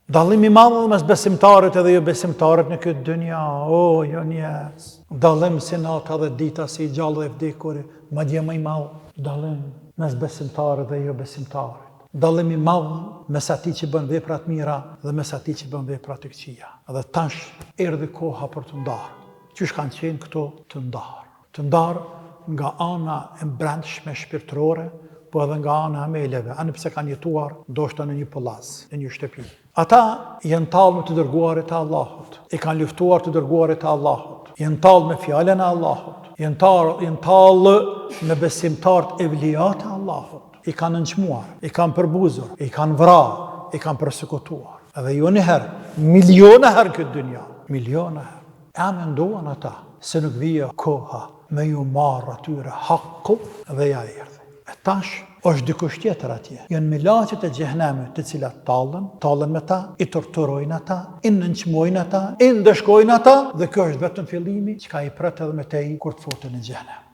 Dallimi i madh mes besimtarit edhe jo besimtarit në këtë dynja, o jo njerëz. Dallim si nata dhe dita, si i gjallë dhe i vdekur, madje më i madh. Dallim mes besimtarit dhe jo besimtarit. Dallimi i madh mes atij që bën vepra të mira dhe mes atij që bën vepra të këqija. Dhe tash erdhi koha për të ndarë. Qysh kanë qenë këto të ndarë? Të ndarë nga ana e brendshme shpirtërore, po edhe nga ana e ameleve, anë pse kanë jetuar ndoshta në një pallaz, në një shtëpi. Ata janë tallë me të dërguarit e Allahut, i kanë luftuar të dërguarit e Allahut, janë tallë me fjalën e Allahut, janë tallë me besimtarët e vlijat e Allahut, i kanë nënçmuar, i kanë përbuzur, i kanë vrarë, i kanë përsekutuar. Edhe jo një herë, miliona herë këtë dynja, miliona herë. E menduan ata se nuk vija koha me ju marrë atyre hakku dhe ja erdhi. E tash është dikush tjetër atje. Janë milaqet e xhehenemit të cilat tallen me ta, i torturojnë ata, i nënçmojnë ata, i ndëshkojnë ata, dhe kjo është vetëm fillimi çka i pret edhe me tej kur të futen në xhehenem.